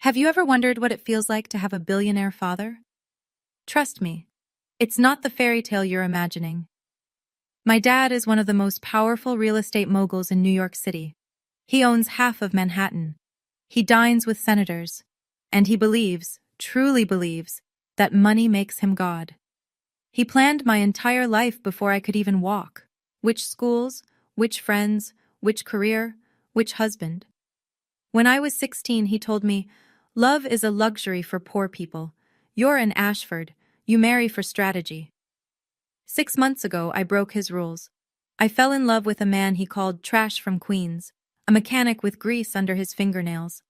Have you ever wondered what it feels like to have a billionaire father? Trust me, it's not the fairy tale you're imagining. My dad is one of the most powerful real estate moguls in New York City. He owns half of Manhattan. He dines with senators. And he believes, truly believes, that money makes him God. He planned my entire life before I could even walk. Which schools, which friends, which career, which husband. When I was 16, he told me, "Love is a luxury for poor people. You're an Ashford. You marry for strategy." 6 months ago, I broke his rules. I fell in love with a man he called Trash from Queens, a mechanic with grease under his fingernails.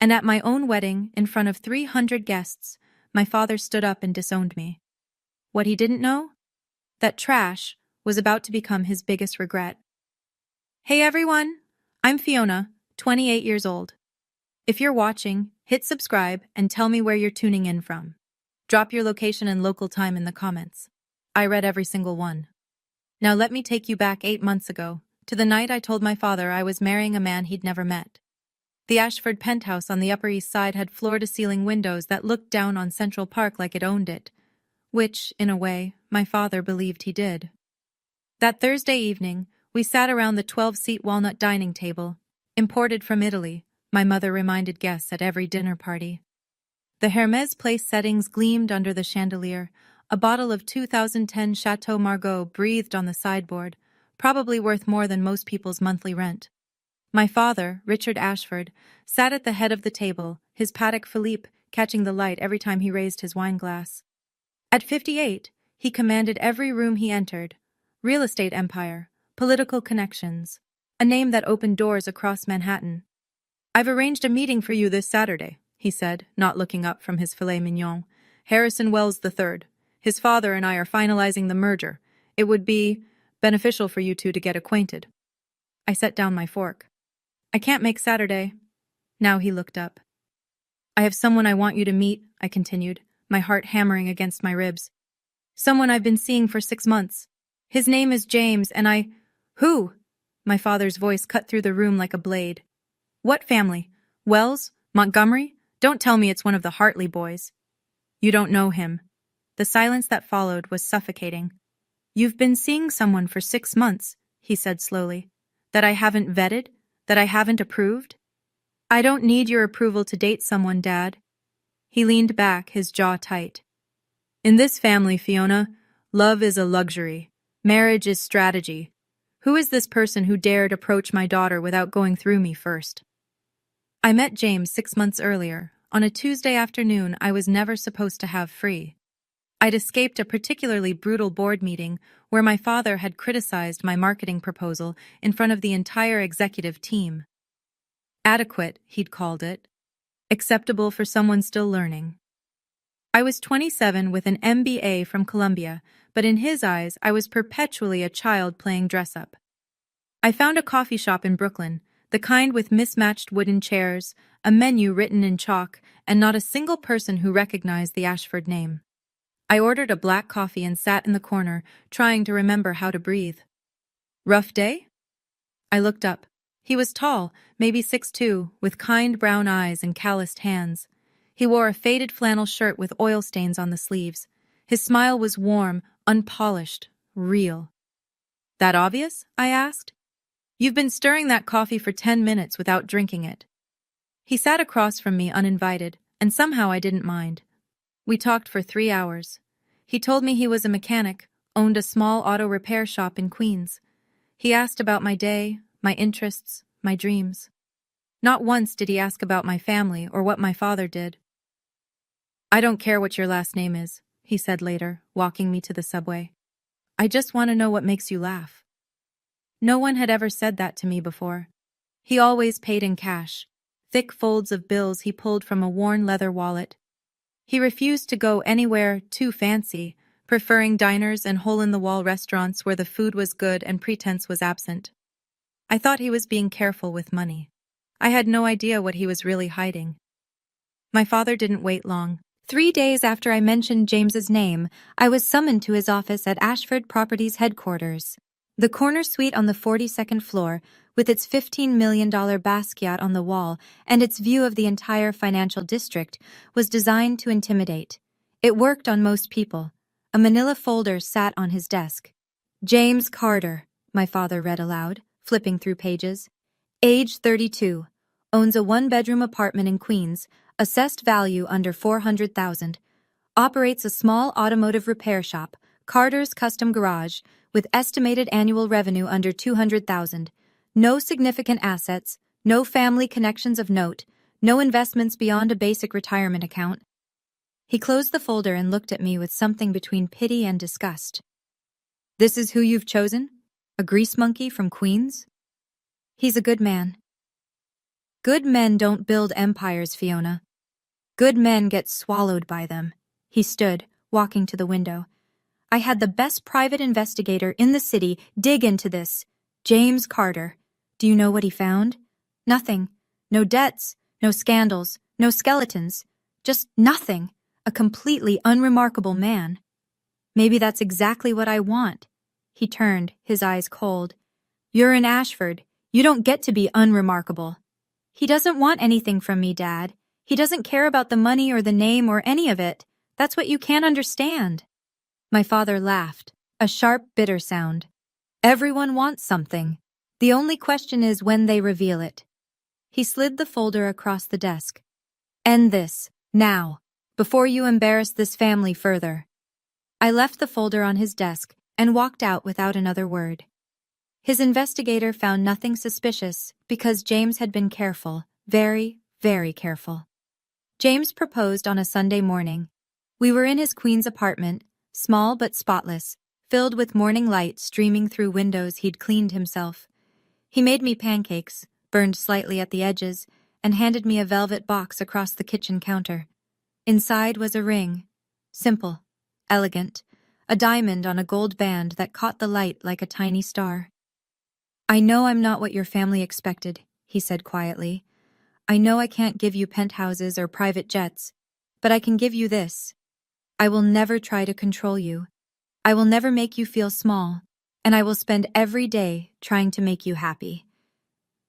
And at my own wedding, in front of 300 guests, my father stood up and disowned me. What he didn't know? That Trash was about to become his biggest regret. Hey everyone! I'm Fiona, 28 years old. If you're watching, hit subscribe and tell me where you're tuning in from. Drop your location and local time in the comments. I read every single one. Now let me take you back 8 months ago, to the night I told my father I was marrying a man he'd never met. The Ashford penthouse on the Upper East Side had floor-to-ceiling windows that looked down on Central Park like it owned it, which, in a way, my father believed he did. That Thursday evening, we sat around the 12-seat walnut dining table, imported from Italy, my mother reminded guests at every dinner party. The Hermes Place settings gleamed under the chandelier. A bottle of 2010 Chateau Margaux breathed on the sideboard, probably worth more than most people's monthly rent. My father, Richard Ashford, sat at the head of the table, his Patek Philippe catching the light every time he raised his wine glass. At 58, he commanded every room he entered. Real estate empire, political connections, a name that opened doors across Manhattan. "I've arranged a meeting for you this Saturday," he said, not looking up from his filet mignon. "Harrison Wells III. His father and I are finalizing the merger. It would be beneficial for you two to get acquainted." I set down my fork. "I can't make Saturday." Now he looked up. "I have someone I want you to meet," I continued, my heart hammering against my ribs. "Someone I've been seeing for 6 months. His name is James, and I—" "Who?" My father's voice cut through the room like a blade. "What family? Wells? Montgomery? Don't tell me it's one of the Hartley boys." "You don't know him." The silence that followed was suffocating. "You've been seeing someone for 6 months," he said slowly. "That I haven't vetted? That I haven't approved?" "I don't need your approval to date someone, Dad." He leaned back, his jaw tight. "In this family, Fiona, love is a luxury. Marriage is strategy. Who is this person who dared approach my daughter without going through me first?" I met James 6 months earlier, on a Tuesday afternoon I was never supposed to have free. I'd escaped a particularly brutal board meeting where my father had criticized my marketing proposal in front of the entire executive team. Adequate, he'd called it. Acceptable for someone still learning. I was 27 with an MBA from Columbia, but in his eyes I was perpetually a child playing dress-up. I found a coffee shop in Brooklyn, the kind with mismatched wooden chairs, a menu written in chalk, and not a single person who recognized the Ashford name. I ordered a black coffee and sat in the corner, trying to remember how to breathe. "Rough day?" I looked up. He was tall, maybe 6'2", with kind brown eyes and calloused hands. He wore a faded flannel shirt with oil stains on the sleeves. His smile was warm, unpolished, real. "That obvious?" I asked. "You've been stirring that coffee for 10 minutes without drinking it." He sat across from me uninvited, and somehow I didn't mind. We talked for 3 hours. He told me he was a mechanic, owned a small auto repair shop in Queens. He asked about my day, my interests, my dreams. Not once did he ask about my family or what my father did. "I don't care what your last name is," he said later, walking me to the subway. "I just want to know what makes you laugh." No one had ever said that to me before. He always paid in cash, thick folds of bills he pulled from a worn leather wallet. He refused to go anywhere too fancy, preferring diners and hole-in-the-wall restaurants where the food was good and pretense was absent. I thought he was being careful with money. I had no idea what he was really hiding. My father didn't wait long. 3 days after I mentioned James's name, I was summoned to his office at Ashford Properties headquarters. The corner suite on the 42nd floor, with its $15 million Basquiat on the wall and its view of the entire financial district, was designed to intimidate. It worked on most people. A manila folder sat on his desk. James Carter, my father read aloud, flipping through pages. Age 32. Owns a one-bedroom apartment in Queens, assessed value under $400,000. Operates a small automotive repair shop, Carter's Custom Garage, with estimated annual revenue under $200,000. No significant assets, no family connections of note, no investments beyond a basic retirement account. He closed the folder and looked at me with something between pity and disgust. This is who you've chosen? A grease monkey from Queens? He's a good man. Good men don't build empires, Fiona. Good men get swallowed by them. He stood, walking to the window. I had the best private investigator in the city dig into this. James Carter. Do you know what he found? Nothing. No debts, no scandals, no skeletons. Just nothing. A completely unremarkable man. Maybe that's exactly what I want. He turned, his eyes cold. You're in Ashford. You don't get to be unremarkable. He doesn't want anything from me, Dad. He doesn't care about the money or the name or any of it. That's what you can't understand. My father laughed, a sharp, bitter sound. Everyone wants something. The only question is when they reveal it. He slid the folder across the desk. End this, now, before you embarrass this family further. I left the folder on his desk and walked out without another word. His investigator found nothing suspicious because James had been careful, very, very careful. James proposed on a Sunday morning. We were in his Queens apartment, small but spotless, filled with morning light streaming through windows he'd cleaned himself. He made me pancakes, burned slightly at the edges, and handed me a velvet box across the kitchen counter. Inside was a ring. Simple, elegant, a diamond on a gold band that caught the light like a tiny star. I know I'm not what your family expected, he said quietly. I know I can't give you penthouses or private jets, but I can give you this. I will never try to control you. I will never make you feel small, and I will spend every day trying to make you happy.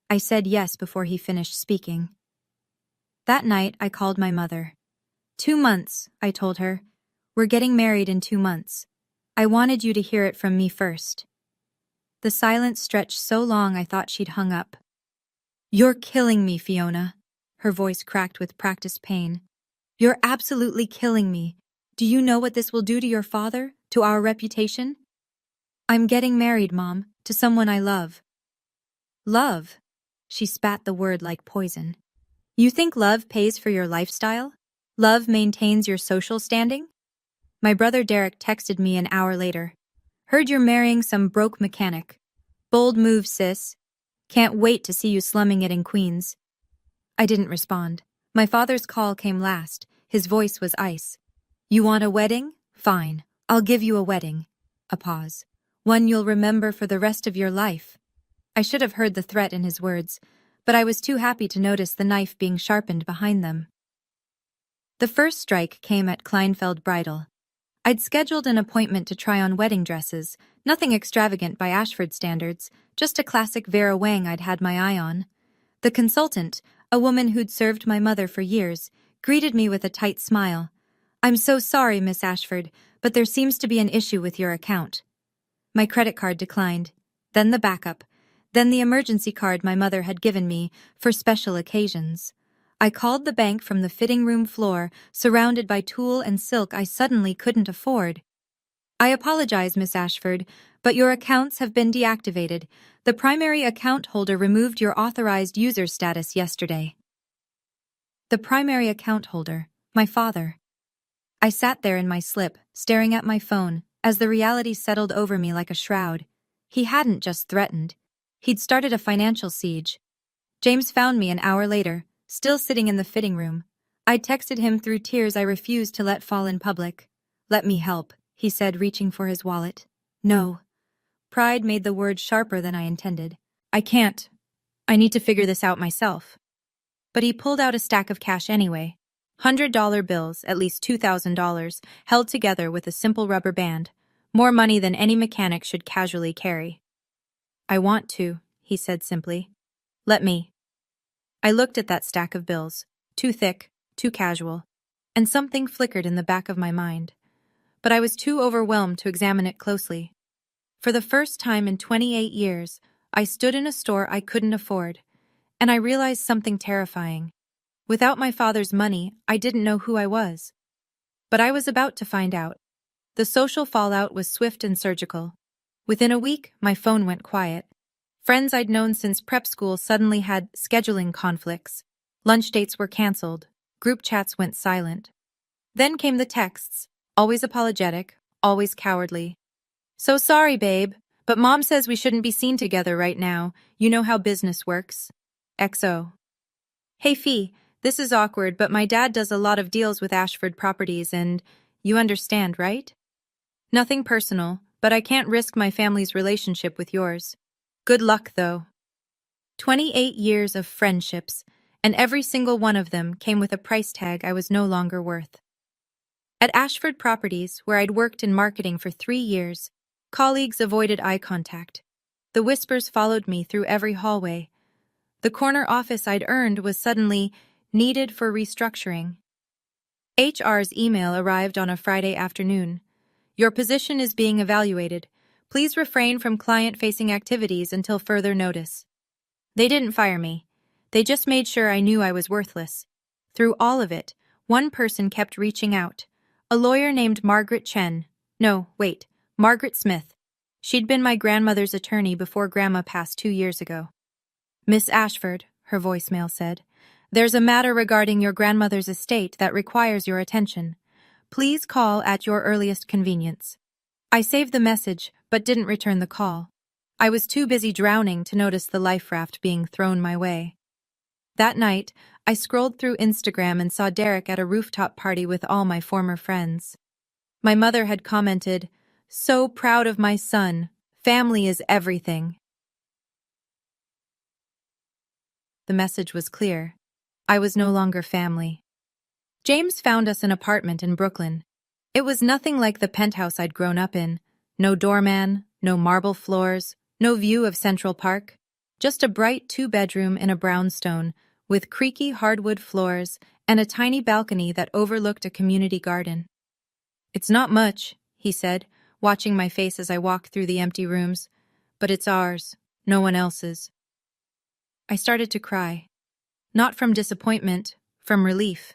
I said yes before he finished speaking. That night, I called my mother. 2 months, I told her. We're getting married in 2 months. I wanted you to hear it from me first. The silence stretched so long I thought she'd hung up. You're killing me, Fiona. Her voice cracked with practiced pain. You're absolutely killing me. Do you know what this will do to your father, to our reputation? I'm getting married, Mom, to someone I love. Love? She spat the word like poison. You think love pays for your lifestyle? Love maintains your social standing? My brother Derek texted me an hour later. Heard you're marrying some broke mechanic. Bold move, sis. Can't wait to see you slumming it in Queens. I didn't respond. My father's call came last. His voice was ice. You want a wedding? Fine. I'll give you a wedding. A pause. One you'll remember for the rest of your life. I should have heard the threat in his words, but I was too happy to notice the knife being sharpened behind them. The first strike came at Kleinfeld Bridal. I'd scheduled an appointment to try on wedding dresses, nothing extravagant by Ashford standards, just a classic Vera Wang I'd had my eye on. The consultant, a woman who'd served my mother for years, greeted me with a tight smile. I'm so sorry, Miss Ashford, but there seems to be an issue with your account. My credit card declined, then the backup, then the emergency card my mother had given me for special occasions. I called the bank from the fitting room floor, surrounded by tulle and silk I suddenly couldn't afford. I apologize, Miss Ashford, but your accounts have been deactivated. The primary account holder removed your authorized user status yesterday. The primary account holder, my father. I sat there in my slip, staring at my phone, as the reality settled over me like a shroud. He hadn't just threatened. He'd started a financial siege. James found me an hour later, still sitting in the fitting room. I texted him through tears I refused to let fall in public. Let me help, he said, reaching for his wallet. No. Pride made the word sharper than I intended. I can't. I need to figure this out myself. But he pulled out a stack of cash anyway. $100 bills, at least $2,000, held together with a simple rubber band. More money than any mechanic should casually carry. I want to, he said simply. Let me. I looked at that stack of bills, too thick, too casual, and something flickered in the back of my mind. But I was too overwhelmed to examine it closely. For the first time in 28 years, I stood in a store I couldn't afford, and I realized something terrifying. Without my father's money, I didn't know who I was. But I was about to find out. The social fallout was swift and surgical. Within a week, my phone went quiet. Friends I'd known since prep school suddenly had scheduling conflicts. Lunch dates were canceled. Group chats went silent. Then came the texts, always apologetic, always cowardly. So sorry, babe, but Mom says we shouldn't be seen together right now. You know how business works. XO. Hey, Fee, this is awkward, but my dad does a lot of deals with Ashford Properties and you understand, right? Nothing personal, but I can't risk my family's relationship with yours. Good luck, though. 28 years of friendships, and every single one of them came with a price tag I was no longer worth. At Ashford Properties, where I'd worked in marketing for 3 years, colleagues avoided eye contact. The whispers followed me through every hallway. The corner office I'd earned was suddenly needed for restructuring. HR's email arrived on a Friday afternoon. Your position is being evaluated. Please refrain from client-facing activities until further notice. They didn't fire me. They just made sure I knew I was worthless. Through all of it, one person kept reaching out. A lawyer named Margaret Chen. No, wait, Margaret Smith. She'd been my grandmother's attorney before Grandma passed 2 years ago. Miss Ashford, her voicemail said, there's a matter regarding your grandmother's estate that requires your attention. Please call at your earliest convenience. I saved the message, but didn't return the call. I was too busy drowning to notice the life raft being thrown my way. That night, I scrolled through Instagram and saw Derek at a rooftop party with all my former friends. My mother had commented, "So proud of my son. Family is everything." The message was clear. I was no longer family. James found us an apartment in Brooklyn. It was nothing like the penthouse I'd grown up in. No doorman, no marble floors, no view of Central Park. Just a bright 2-bedroom in a brownstone, with creaky hardwood floors and a tiny balcony that overlooked a community garden. It's not much, he said, watching my face as I walked through the empty rooms, but it's ours, no one else's. I started to cry. Not from disappointment, from relief.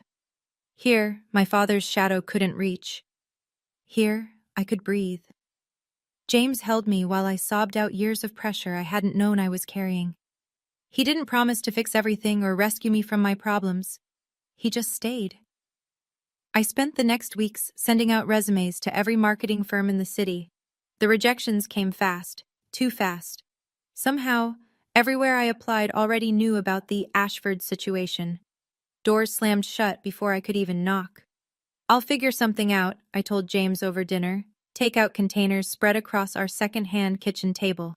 Here, my father's shadow couldn't reach. Here, I could breathe. James held me while I sobbed out years of pressure I hadn't known I was carrying. He didn't promise to fix everything or rescue me from my problems. He just stayed. I spent the next weeks sending out resumes to every marketing firm in the city. The rejections came fast, too fast. Somehow, everywhere I applied already knew about the Ashford situation. Doors slammed shut before I could even knock. I'll figure something out, I told James over dinner. Takeout containers spread across our second-hand kitchen table.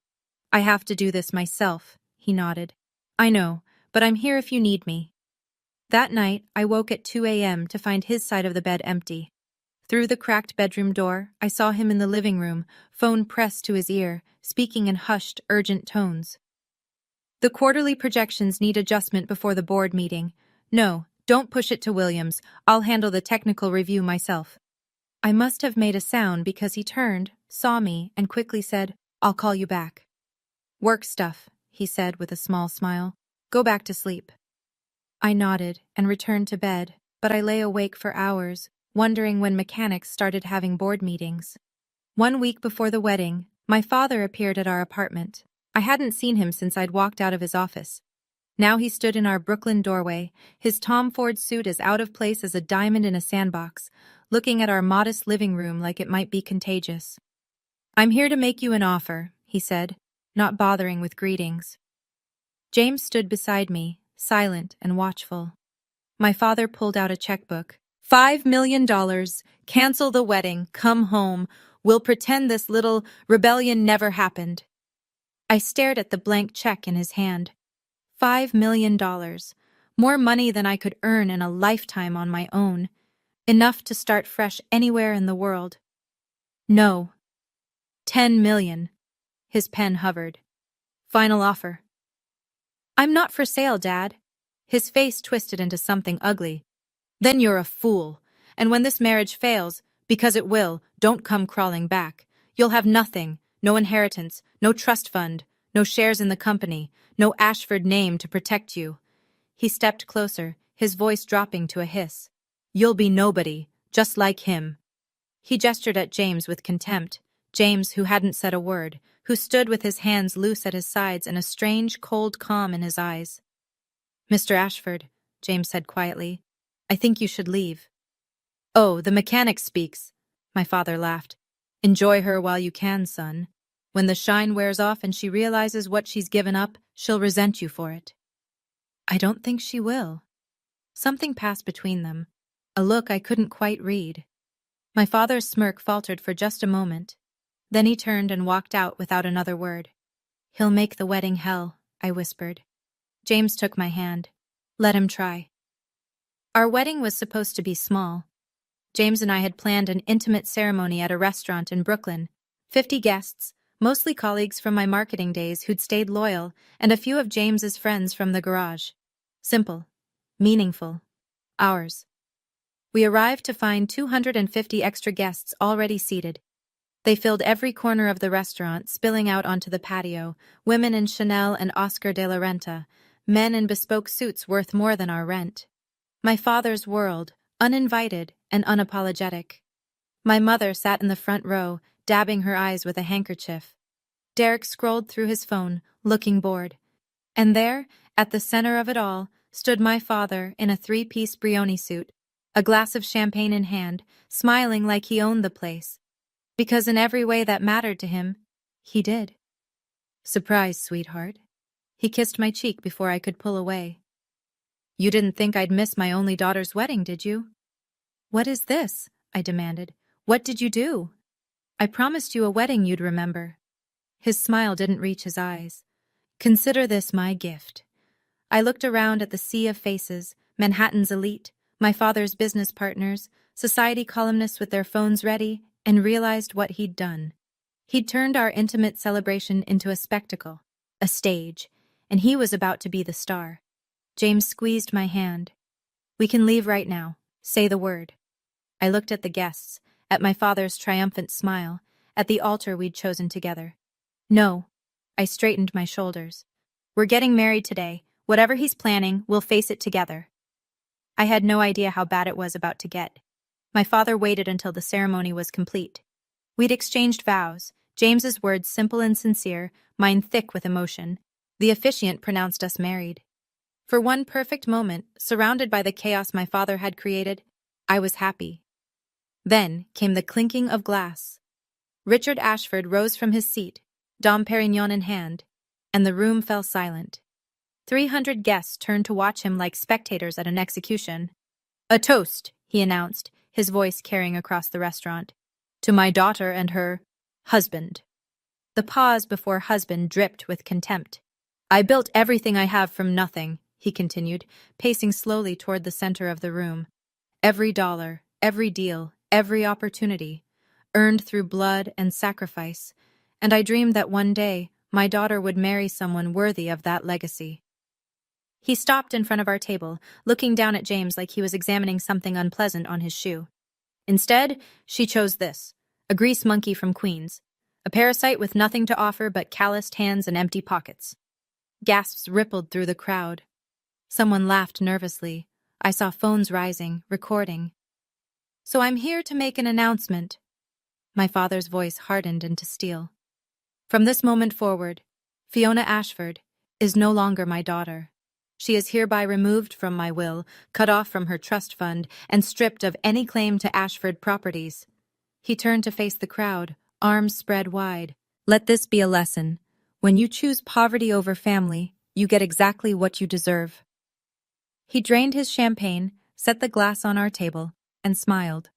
I have to do this myself, he nodded. I know, but I'm here if you need me. That night, I woke at 2 a.m. to find his side of the bed empty. Through the cracked bedroom door, I saw him in the living room, phone pressed to his ear, speaking in hushed, urgent tones. The quarterly projections need adjustment before the board meeting. No, don't push it to Williams. I'll handle the technical review myself. I must have made a sound because he turned, saw me, and quickly said, I'll call you back. Work stuff, he said with a small smile. Go back to sleep. I nodded and returned to bed, but I lay awake for hours, wondering when mechanics started having board meetings. 1 week before the wedding, my father appeared at our apartment. I hadn't seen him since I'd walked out of his office. Now he stood in our Brooklyn doorway, his Tom Ford suit as out of place as a diamond in a sandbox, looking at our modest living room like it might be contagious. I'm here to make you an offer, he said, not bothering with greetings. James stood beside me, silent and watchful. My father pulled out a checkbook. $5 million. Cancel the wedding. Come home. We'll pretend this little rebellion never happened. I stared at the blank check in his hand. $5 million. More money than I could earn in a lifetime on my own. Enough to start fresh anywhere in the world. No. $10 million. His pen hovered. Final offer. I'm not for sale, Dad. His face twisted into something ugly. Then you're a fool. And when this marriage fails, because it will, don't come crawling back. You'll have nothing, no inheritance, no trust fund, no shares in the company, no Ashford name to protect you. He stepped closer, his voice dropping to a hiss. You'll be nobody, just like him. He gestured at James with contempt, James who hadn't said a word, who stood with his hands loose at his sides and a strange, cold calm in his eyes. Mr. Ashford, James said quietly, I think you should leave. Oh, the mechanic speaks, my father laughed. Enjoy her while you can, son. When the shine wears off and she realizes what she's given up, she'll resent you for it. I don't think she will. Something passed between them, a look I couldn't quite read. My father's smirk faltered for just a moment. Then he turned and walked out without another word. He'll make the wedding hell, I whispered. James took my hand. Let him try. Our wedding was supposed to be small. James and I had planned an intimate ceremony at a restaurant in Brooklyn. 50 guests, mostly colleagues from my marketing days who'd stayed loyal, and a few of James's friends from the garage. Simple. Meaningful. Ours. We arrived to find 250 extra guests already seated. They filled every corner of the restaurant, spilling out onto the patio, women in Chanel and Oscar de la Renta, men in bespoke suits worth more than our rent. My father's world, uninvited and unapologetic. My mother sat in the front row, dabbing her eyes with a handkerchief. Derek scrolled through his phone, looking bored. And there, at the center of it all, stood my father in a three-piece Brioni suit, a glass of champagne in hand, smiling like he owned the place. Because in every way that mattered to him, he did. Surprise, sweetheart. He kissed my cheek before I could pull away. You didn't think I'd miss my only daughter's wedding, did you? What is this? I demanded. What did you do? I promised you a wedding you'd remember. His smile didn't reach his eyes. Consider this my gift. I looked around at the sea of faces, Manhattan's elite, my father's business partners, society columnists with their phones ready, and realized what he'd done. He'd turned our intimate celebration into a spectacle, a stage, and he was about to be the star. James squeezed my hand. We can leave right now. Say the word. I looked at the guests, at my father's triumphant smile, at the altar we'd chosen together. No. I straightened my shoulders. We're getting married today. Whatever he's planning, we'll face it together. I had no idea how bad it was about to get. My father waited until the ceremony was complete. We'd exchanged vows, James's words simple and sincere, mine thick with emotion. The officiant pronounced us married. For one perfect moment, surrounded by the chaos my father had created, I was happy. Then came the clinking of glass. Richard Ashford rose from his seat, Dom Perignon in hand, and the room fell silent. 300 guests turned to watch him like spectators at an execution. A toast, he announced, his voice carrying across the restaurant. To my daughter and her husband. The pause before husband dripped with contempt. I built everything I have from nothing, he continued, pacing slowly toward the center of the room. Every dollar, every deal, every opportunity, earned through blood and sacrifice, and I dreamed that one day my daughter would marry someone worthy of that legacy. He stopped in front of our table, looking down at James like he was examining something unpleasant on his shoe. Instead, she chose this, a grease monkey from Queens, a parasite with nothing to offer but calloused hands and empty pockets. Gasps rippled through the crowd. Someone laughed nervously. I saw phones rising, recording. So I'm here to make an announcement. My father's voice hardened into steel. From this moment forward, Fiona Ashford is no longer my daughter. She is hereby removed from my will, cut off from her trust fund, and stripped of any claim to Ashford properties. He turned to face the crowd, arms spread wide. Let this be a lesson. When you choose poverty over family, you get exactly what you deserve. He drained his champagne, set the glass on our table, and smiled.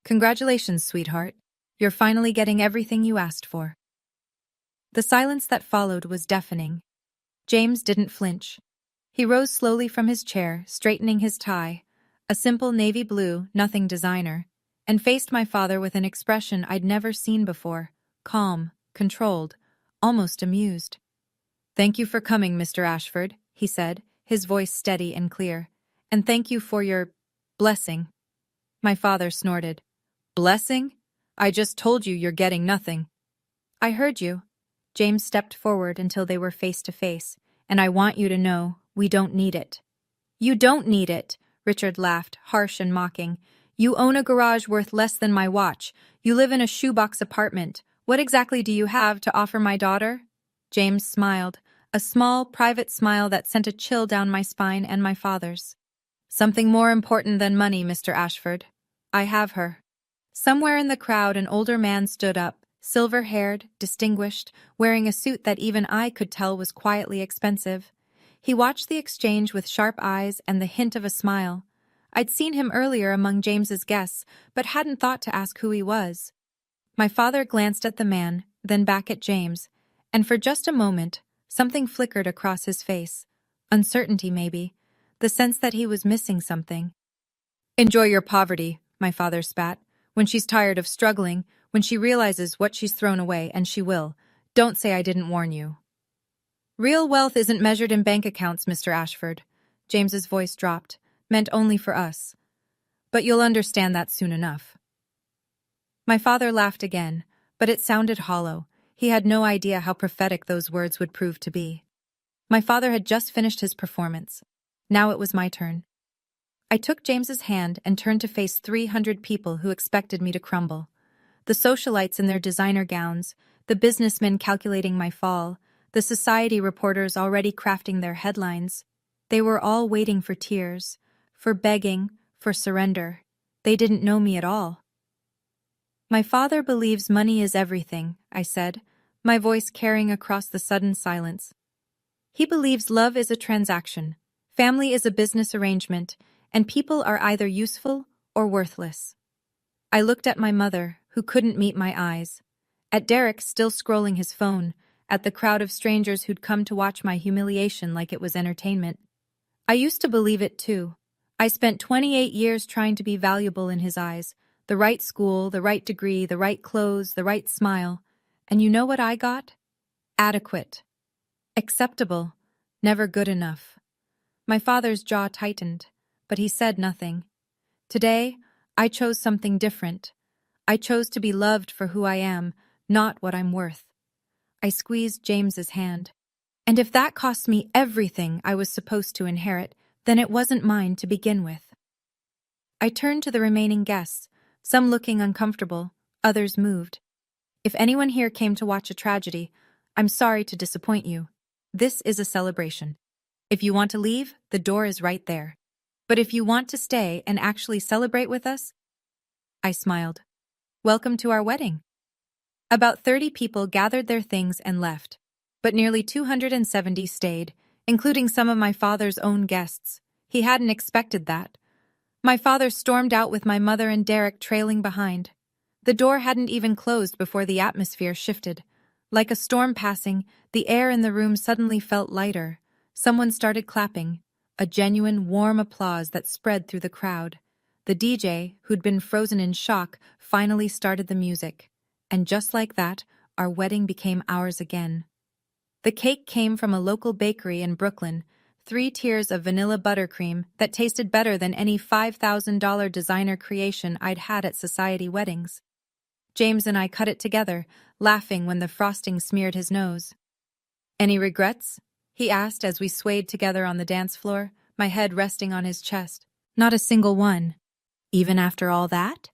Congratulations, sweetheart. You're finally getting everything you asked for. The silence that followed was deafening. James didn't flinch. He rose slowly from his chair, straightening his tie, a simple navy blue, nothing designer, and faced my father with an expression I'd never seen before, calm, controlled, almost amused. Thank you for coming, Mr. Ashford, he said, his voice steady and clear. "And thank you for your blessing." My father snorted. "Blessing? I just told you you're getting nothing." "I heard you." James stepped forward until they were face to face. "And I want you to know, we don't need it." "You don't need it," Richard laughed, harsh and mocking. "You own a garage worth less than my watch. You live in a shoebox apartment. What exactly do you have to offer my daughter?" James smiled, a small, private smile that sent a chill down my spine and my father's. "Something more important than money, Mr. Ashford. I have her." Somewhere in the crowd, an older man stood up, silver-haired, distinguished, wearing a suit that even I could tell was quietly expensive. He watched the exchange with sharp eyes and the hint of a smile. I'd seen him earlier among James's guests, but hadn't thought to ask who he was. My father glanced at the man, then back at James, and for just a moment, something flickered across his face. Uncertainty, maybe. The sense that he was missing something. "Enjoy your poverty," my father spat. "When she's tired of struggling, when she realizes what she's thrown away, and she will, don't say I didn't warn you." "Real wealth isn't measured in bank accounts, Mr. Ashford." James's voice dropped. "Meant only for us. But you'll understand that soon enough." My father laughed again, but it sounded hollow. He had no idea how prophetic those words would prove to be. My father had just finished his performance. Now it was my turn. I took James's hand and turned to face 300 people who expected me to crumble. The socialites in their designer gowns, the businessmen calculating my fall, the society reporters already crafting their headlines. They were all waiting for tears, for begging, for surrender. They didn't know me at all. "My father believes money is everything," I said, my voice carrying across the sudden silence. "He believes love is a transaction, family is a business arrangement, and people are either useful or worthless." I looked at my mother, who couldn't meet my eyes, at Derek still scrolling his phone, at the crowd of strangers who'd come to watch my humiliation like it was entertainment. I used to believe it too. I spent 28 years trying to be valuable in his eyes, the right school, the right degree, the right clothes, the right smile. And you know what I got? Adequate. Acceptable. Never good enough. My father's jaw tightened, but he said nothing. Today, I chose something different. I chose to be loved for who I am, not what I'm worth. I squeezed James's hand. And if that cost me everything I was supposed to inherit, then it wasn't mine to begin with. I turned to the remaining guests, some looking uncomfortable, others moved. "If anyone here came to watch a tragedy, I'm sorry to disappoint you. This is a celebration. If you want to leave, the door is right there. But if you want to stay and actually celebrate with us..." I smiled. "Welcome to our wedding." About 30 people gathered their things and left, but nearly 270 stayed, including some of my father's own guests. He hadn't expected that. My father stormed out with my mother and Derek trailing behind. The door hadn't even closed before the atmosphere shifted. Like a storm passing, the air in the room suddenly felt lighter. Someone started clapping, a genuine, warm applause that spread through the crowd. The DJ, who'd been frozen in shock, finally started the music. And just like that, our wedding became ours again. The cake came from a local bakery in Brooklyn, 3 tiers of vanilla buttercream that tasted better than any $5,000 designer creation I'd had at society weddings. James and I cut it together, laughing when the frosting smeared his nose. "Any regrets?" he asked as we swayed together on the dance floor, my head resting on his chest. "Not a single one." "Even after all that?"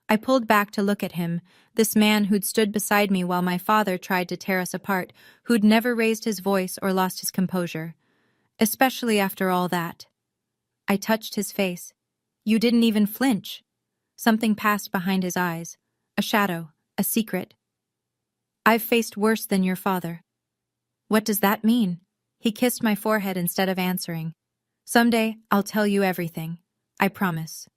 I pulled back to look at him, this man who'd stood beside me while my father tried to tear us apart, who'd never raised his voice or lost his composure. "Especially after all that." I touched his face. "You didn't even flinch." Something passed behind his eyes. A shadow, a secret. "I've faced worse than your father." "What does that mean?" He kissed my forehead instead of answering. "Someday, I'll tell you everything. I promise."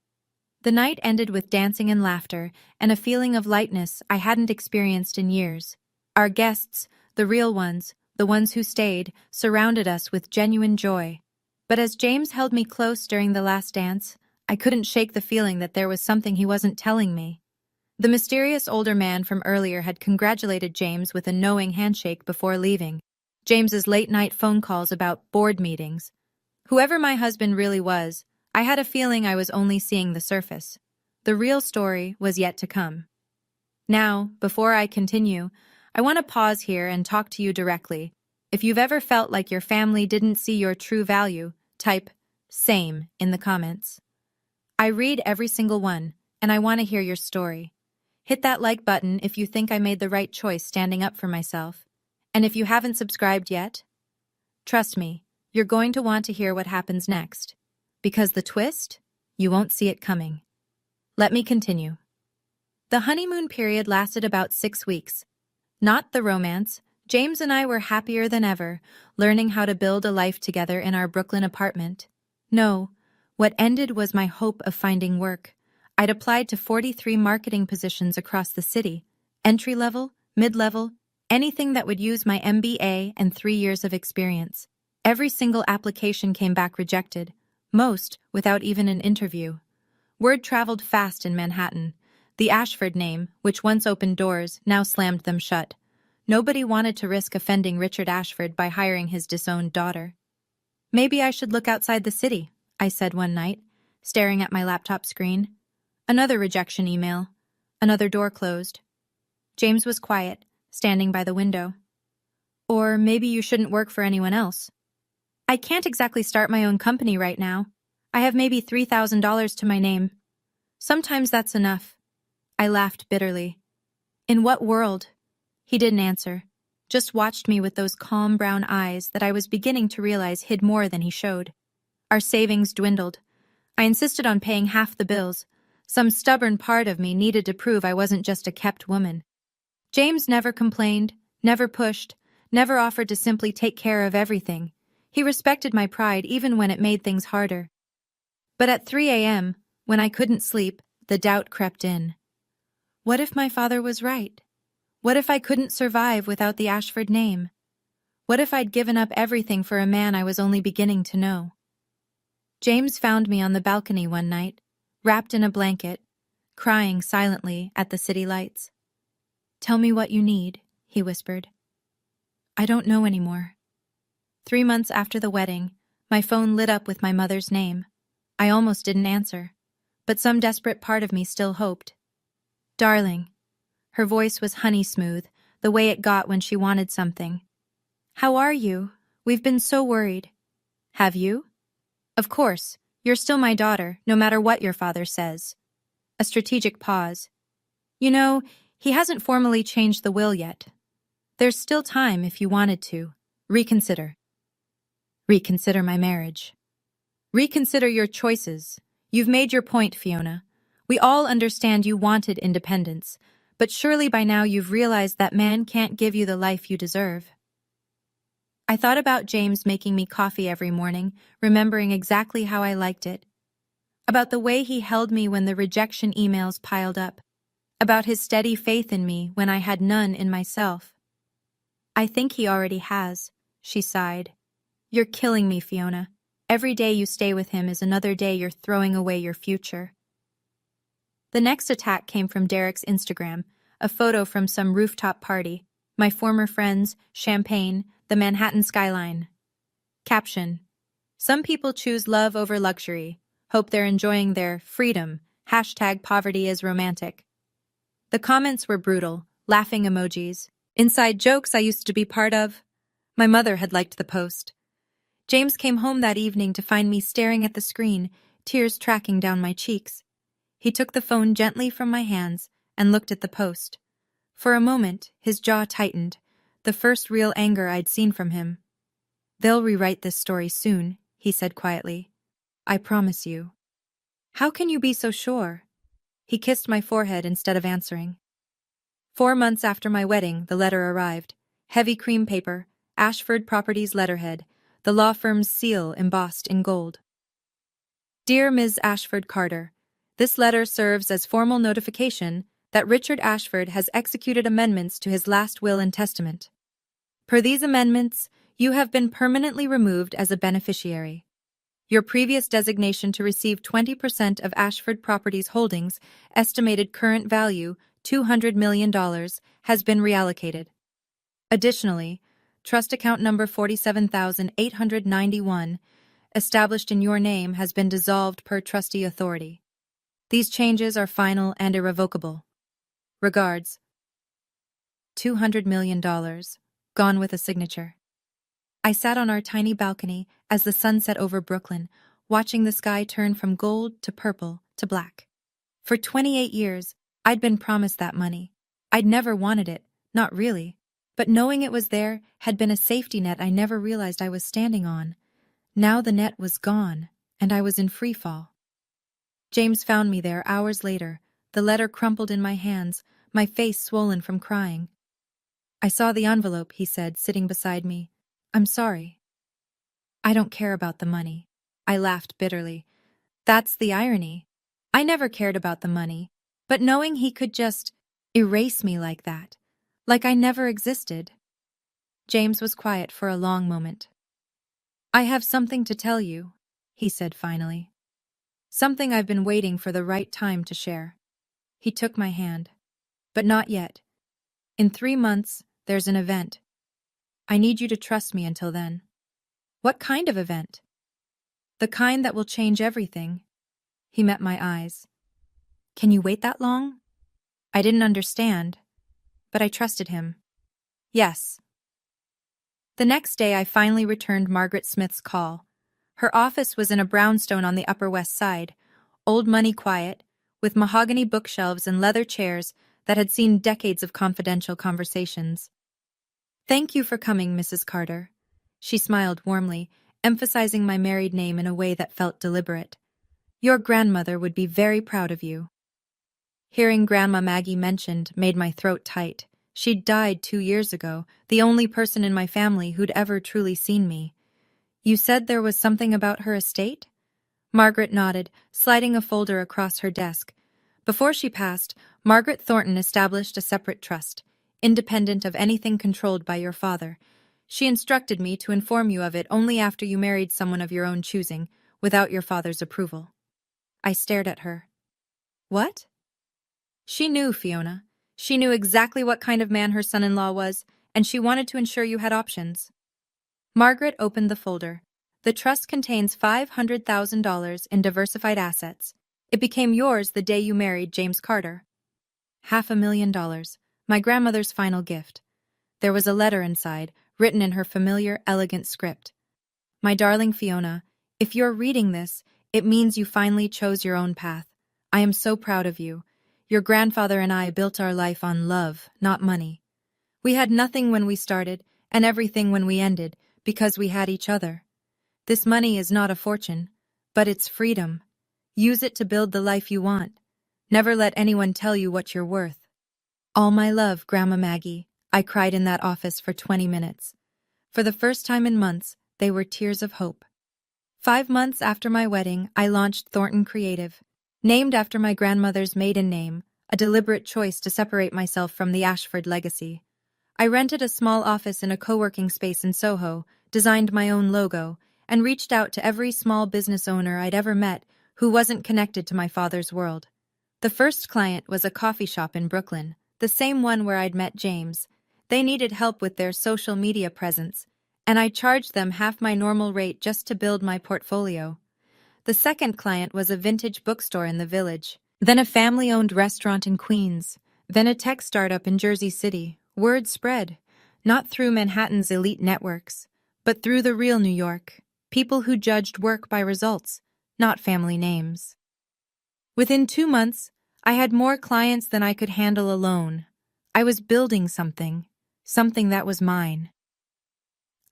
The night ended with dancing and laughter, and a feeling of lightness I hadn't experienced in years. Our guests, the real ones, the ones who stayed, surrounded us with genuine joy. But as James held me close during the last dance, I couldn't shake the feeling that there was something he wasn't telling me. The mysterious older man from earlier had congratulated James with a knowing handshake before leaving. James's late-night phone calls about board meetings. Whoever my husband really was, I had a feeling I was only seeing the surface. The real story was yet to come. Now, before I continue, I want to pause here and talk to you directly. If you've ever felt like your family didn't see your true value, type "same" in the comments. I read every single one, and I want to hear your story. Hit that like button if you think I made the right choice standing up for myself. And if you haven't subscribed yet, trust me, you're going to want to hear what happens next. Because the twist, you won't see it coming. Let me continue. The honeymoon period lasted about 6 weeks. Not the romance. James and I were happier than ever, learning how to build a life together in our Brooklyn apartment. No, what ended was my hope of finding work. I'd applied to 43 marketing positions across the city, entry-level, mid-level, anything that would use my MBA and 3 years of experience. Every single application came back rejected, most without even an interview. Word traveled fast in Manhattan. The Ashford name, which once opened doors, now slammed them shut. Nobody wanted to risk offending Richard Ashford by hiring his disowned daughter. Maybe I should look outside the city, I said one night, staring at my laptop screen. Another rejection email. Another door closed. James was quiet, standing by the window. Or maybe you shouldn't work for anyone else. I can't exactly start my own company right now. I have maybe $3,000 to my name. Sometimes that's enough. I laughed bitterly. In what world? He didn't answer, just watched me with those calm brown eyes that I was beginning to realize hid more than he showed. Our savings dwindled. I insisted on paying half the bills. Some stubborn part of me needed to prove I wasn't just a kept woman. James never complained, never pushed, never offered to simply take care of everything. He respected my pride even when it made things harder. But at 3 a.m., when I couldn't sleep, the doubt crept in. What if my father was right? What if I couldn't survive without the Ashford name? What if I'd given up everything for a man I was only beginning to know? James found me on the balcony one night, wrapped in a blanket, crying silently at the city lights. "Tell me what you need," he whispered. "I don't know anymore." 3 months after the wedding, my phone lit up with my mother's name. I almost didn't answer, but some desperate part of me still hoped. "Darling." Her voice was honey smooth, the way it got when she wanted something. "How are you? We've been so worried." "Have you?" "Of course. You're still my daughter, no matter what your father says." A strategic pause. "You know, he hasn't formally changed the will yet. There's still time if you wanted to. Reconsider." Reconsider my marriage. Reconsider your choices. You've made your point, Fiona. We all understand you wanted independence, but surely by now you've realized that man can't give you the life you deserve. I thought about James making me coffee every morning, remembering exactly how I liked it. About the way he held me when the rejection emails piled up. About his steady faith in me when I had none in myself. "I think he already has," she sighed. "You're killing me, Fiona. Every day you stay with him is another day you're throwing away your future." The next attack came from Derek's Instagram, a photo from some rooftop party, my former friends, champagne, the Manhattan skyline. Caption: "Some people choose love over luxury. Hope they're enjoying their freedom. #poverty is romantic." The comments were brutal, laughing emojis, inside jokes I used to be part of. My mother had liked the post. James came home that evening to find me staring at the screen, tears tracking down my cheeks. He took the phone gently from my hands and looked at the post. For a moment, his jaw tightened, the first real anger I'd seen from him. "They'll rewrite this story soon," he said quietly. "I promise you." "How can you be so sure?" He kissed my forehead instead of answering. 4 months after my wedding, the letter arrived. Heavy cream paper, Ashford Properties letterhead, the law firm's seal embossed in gold. "Dear Ms. Ashford Carter, this letter serves as formal notification that Richard Ashford has executed amendments to his last will and testament. Per these amendments, you have been permanently removed as a beneficiary. Your previous designation to receive 20% of Ashford Properties holdings, estimated current value $200 million, has been reallocated. Additionally, Trust account number 47,891, established in your name, has been dissolved per trustee authority. These changes are final and irrevocable. Regards. $200 million, gone with a signature. I sat on our tiny balcony as the sun set over Brooklyn, watching the sky turn from gold to purple to black. For 28 years, I'd been promised that money. I'd never wanted it, not really, but knowing it was there had been a safety net I never realized I was standing on. Now the net was gone, and I was in free fall. James found me there hours later, the letter crumpled in my hands, my face swollen from crying. I saw the envelope, he said, sitting beside me. I'm sorry. I don't care about the money. I laughed bitterly. That's the irony. I never cared about the money, but knowing he could just erase me like that, like I never existed. James was quiet for a long moment. I have something to tell you, he said finally. Something I've been waiting for the right time to share. He took my hand. But not yet. In 3 months, there's an event. I need you to trust me until then. What kind of event? The kind that will change everything. He met my eyes. Can you wait that long? I didn't understand, but I trusted him. Yes. The next day I finally returned Margaret Smith's call. Her office was in a brownstone on the Upper West Side, old money quiet, with mahogany bookshelves and leather chairs that had seen decades of confidential conversations. Thank you for coming, Mrs. Carter. She smiled warmly, emphasizing my married name in a way that felt deliberate. Your grandmother would be very proud of you. Hearing Grandma Maggie mentioned made my throat tight. She'd died 2 years ago, the only person in my family who'd ever truly seen me. You said there was something about her estate? Margaret nodded, sliding a folder across her desk. Before she passed, Margaret Thornton established a separate trust, independent of anything controlled by your father. She instructed me to inform you of it only after you married someone of your own choosing, without your father's approval. I stared at her. What? She knew, Fiona. She knew exactly what kind of man her son-in-law was, and she wanted to ensure you had options. Margaret opened the folder. The trust contains $500,000 in diversified assets. It became yours the day you married James Carter. $500,000, my grandmother's final gift. There was a letter inside, written in her familiar, elegant script. My darling Fiona, if you're reading this, it means you finally chose your own path. I am so proud of you. Your grandfather and I built our life on love, not money. We had nothing when we started, and everything when we ended, because we had each other. This money is not a fortune, but it's freedom. Use it to build the life you want. Never let anyone tell you what you're worth. All my love, Grandma Maggie, I cried in that office for 20 minutes. For the first time in months, they were tears of hope. 5 months after my wedding, I launched Thornton Creative, named after my grandmother's maiden name, a deliberate choice to separate myself from the Ashford legacy. I rented a small office in a co-working space in Soho, designed my own logo, and reached out to every small business owner I'd ever met who wasn't connected to my father's world. The first client was a coffee shop in Brooklyn, the same one where I'd met James. They needed help with their social media presence, and I charged them half my normal rate just to build my portfolio. The second client was a vintage bookstore in the Village, then a family-owned restaurant in Queens, then a tech startup in Jersey City. Word spread, not through Manhattan's elite networks, but through the real New York, people who judged work by results, not family names. Within 2 months, I had more clients than I could handle alone. I was building something that was mine.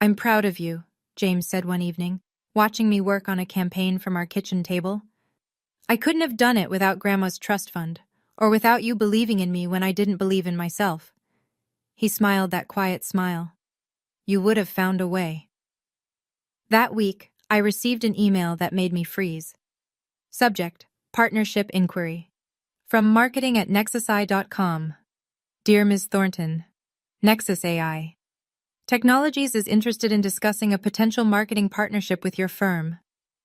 I'm proud of you, James said one evening, watching me work on a campaign from our kitchen table. I couldn't have done it without Grandma's trust fund, or without you believing in me when I didn't believe in myself. He smiled that quiet smile. You would have found a way. That week, I received an email that made me freeze. Subject: Partnership Inquiry. From marketing@nexusai.com. Dear Ms. Thornton, Nexus AI Technologies is interested in discussing a potential marketing partnership with your firm.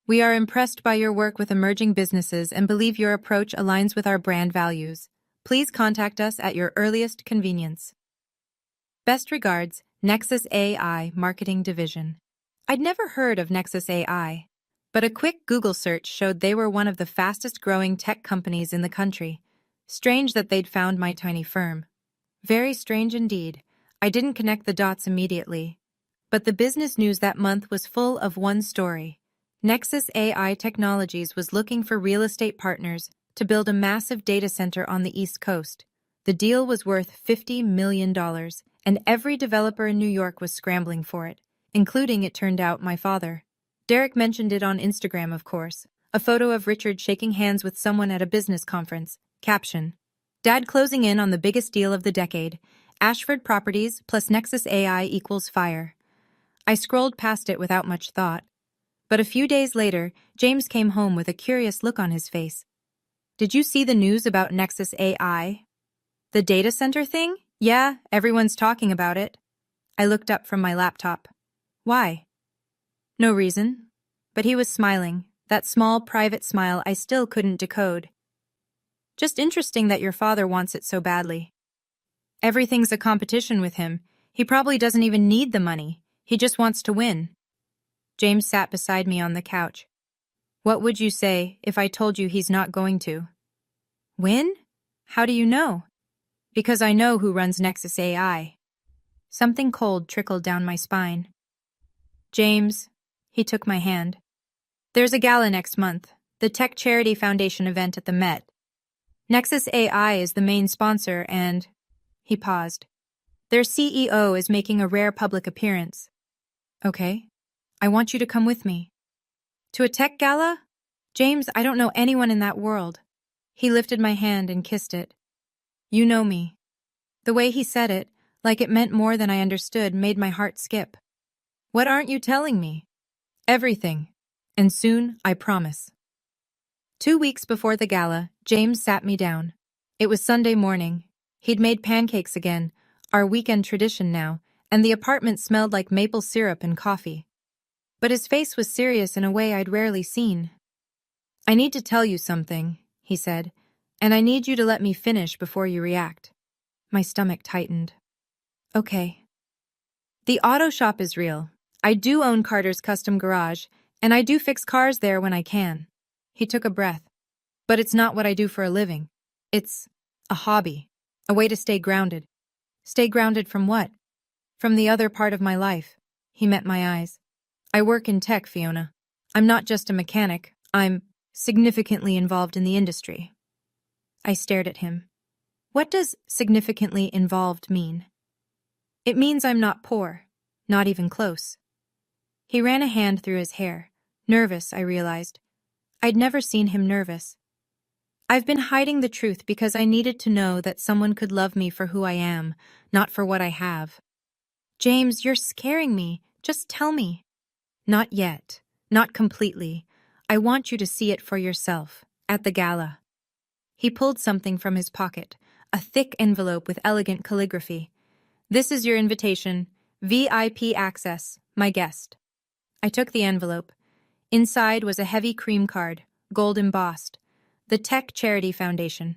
We are impressed by your work with emerging businesses and believe your approach aligns with our brand values. Please contact us at your earliest convenience. Best regards, Nexus AI Marketing Division. I'd never heard of Nexus AI, but a quick Google search showed they were one of the fastest growing tech companies in the country. Strange that they'd found my tiny firm. Very strange indeed. I didn't connect the dots immediately. But the business news that month was full of one story. Nexus AI Technologies was looking for real estate partners to build a massive data center on the East Coast. The deal was worth $50 million, and every developer in New York was scrambling for it, including, it turned out, my father. Derek mentioned it on Instagram, of course. A photo of Richard shaking hands with someone at a business conference. Caption: Dad closing in on the biggest deal of the decade. Ashford Properties plus Nexus AI equals fire. I scrolled past it without much thought. But a few days later, James came home with a curious look on his face. Did you see the news about Nexus AI? The data center thing? Yeah, everyone's talking about it. I looked up from my laptop. Why? No reason. But he was smiling, that small private smile I still couldn't decode. Just interesting that your father wants it so badly. Everything's a competition with him. He probably doesn't even need the money. He just wants to win. James sat beside me on the couch. What would you say if I told you he's not going to? Win? How do you know? Because I know who runs Nexus AI. Something cold trickled down my spine. James, he took my hand. There's a gala next month, the Tech Charity Foundation event at the Met. Nexus AI is the main sponsor and... He paused. Their CEO is making a rare public appearance. Okay. I want you to come with me. To a tech gala? James, I don't know anyone in that world. He lifted my hand and kissed it. You know me. The way he said it, like it meant more than I understood, made my heart skip. What aren't you telling me? Everything. And soon, I promise. 2 weeks before the gala, James sat me down. It was Sunday morning. He'd made pancakes again, our weekend tradition now, and the apartment smelled like maple syrup and coffee. But his face was serious in a way I'd rarely seen. I need to tell you something, he said, and I need you to let me finish before you react. My stomach tightened. Okay. The auto shop is real. I do own Carter's Custom Garage, and I do fix cars there when I can. He took a breath. But it's not what I do for a living. It's a hobby, a way to stay grounded. Stay grounded from what? From the other part of my life. He met my eyes. I work in tech, Fiona. I'm not just a mechanic. I'm significantly involved in the industry. I stared at him. What does significantly involved mean? It means I'm not poor. Not even close. He ran a hand through his hair. Nervous, I realized. I'd never seen him nervous. I've been hiding the truth because I needed to know that someone could love me for who I am, not for what I have. James, you're scaring me. Just tell me. Not yet. Not completely. I want you to see it for yourself, at the gala. He pulled something from his pocket, a thick envelope with elegant calligraphy. This is your invitation. VIP access, my guest. I took the envelope. Inside was a heavy cream card, gold embossed. The Tech Charity Foundation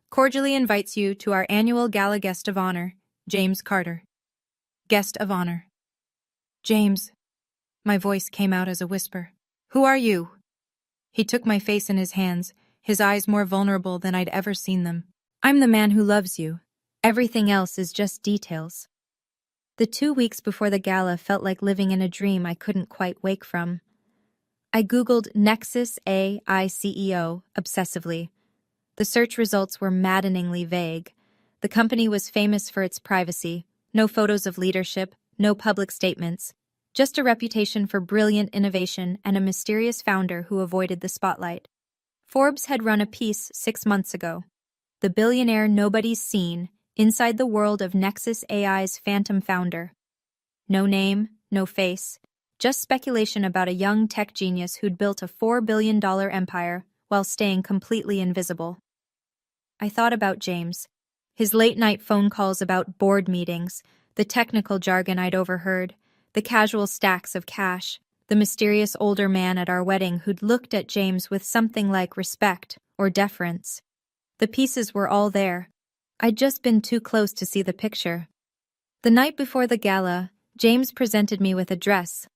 cordially invites you to our annual gala guest of honor, James Carter. Guest of honor. James. My voice came out as a whisper. Who are you? He took my face in his hands, his eyes more vulnerable than I'd ever seen them. I'm the man who loves you. Everything else is just details. The 2 weeks before the gala felt like living in a dream I couldn't quite wake from. I Googled Nexus AI CEO obsessively. The search results were maddeningly vague. The company was famous for its privacy, no photos of leadership, no public statements, just a reputation for brilliant innovation and a mysterious founder who avoided the spotlight. Forbes had run a piece 6 months ago. The billionaire nobody's seen, inside the world of Nexus AI's phantom founder. No name, no face, just speculation about a young tech genius who'd built a $4 billion empire while staying completely invisible. I thought about James, his late-night phone calls about board meetings, the technical jargon I'd overheard, the casual stacks of cash, the mysterious older man at our wedding who'd looked at James with something like respect or deference. The pieces were all there. I'd just been too close to see the picture. The night before the gala, James presented me with a dress,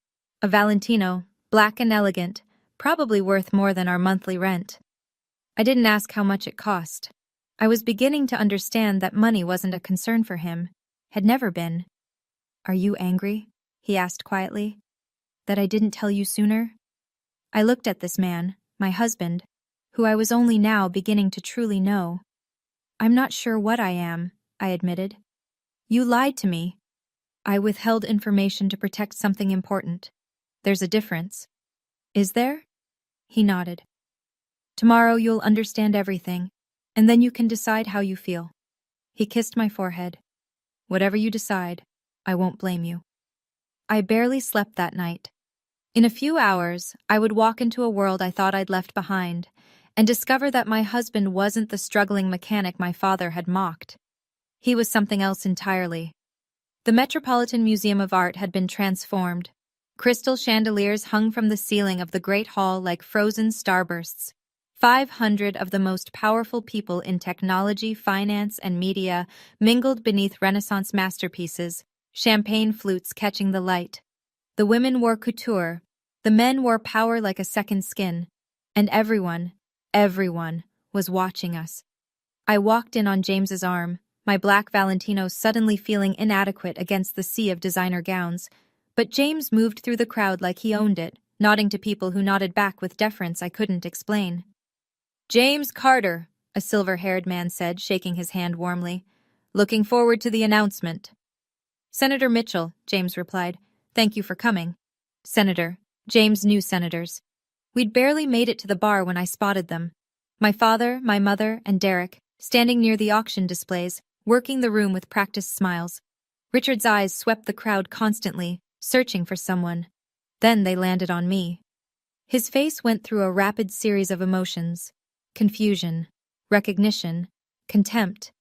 a Valentino, black and elegant, probably worth more than our monthly rent. I didn't ask how much it cost. I was beginning to understand that money wasn't a concern for him, had never been. "Are you angry?" he asked quietly. "That I didn't tell you sooner?" I looked at this man, my husband, who I was only now beginning to truly know. "I'm not sure what I am," I admitted. "You lied to me." "I withheld information to protect something important. There's a difference." "Is there?" He nodded. "Tomorrow you'll understand everything, and then you can decide how you feel." He kissed my forehead. "Whatever you decide, I won't blame you." I barely slept that night. In a few hours, I would walk into a world I thought I'd left behind, and discover that my husband wasn't the struggling mechanic my father had mocked. He was something else entirely. The Metropolitan Museum of Art had been transformed. Crystal chandeliers hung from the ceiling of the Great Hall like frozen starbursts. 500 of the most powerful people in technology, finance, and media mingled beneath Renaissance masterpieces, champagne flutes catching the light. The women wore couture, the men wore power like a second skin, and everyone was watching us. I walked in on James's arm, my black Valentino suddenly feeling inadequate against the sea of designer gowns, but James moved through the crowd like he owned it, nodding to people who nodded back with deference I couldn't explain. "James Carter," a silver-haired man said, shaking his hand warmly. "Looking forward to the announcement." "Senator Mitchell," James replied. "Thank you for coming." "Senator." James knew senators. We'd barely made it to the bar when I spotted them. My father, my mother, and Derek, standing near the auction displays, working the room with practiced smiles. Richard's eyes swept the crowd constantly, searching for someone. Then they landed on me. His face went through a rapid series of emotions. Confusion, recognition, contempt.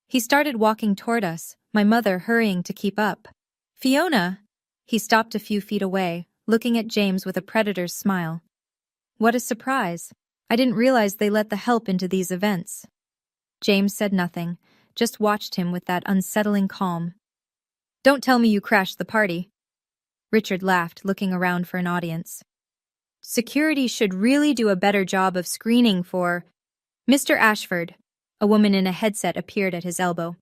He started walking toward us, my mother hurrying to keep up. "Fiona!" He stopped a few feet away, looking at James with a predator's smile. What a surprise. I didn't realize they let the help into these events. James said nothing, just watched him with that unsettling calm. "Don't tell me you crashed the party." Richard laughed, looking around for an audience. "Security should really do a better job of screening for—" "Mr. Ashford," a woman in a headset appeared at his elbow.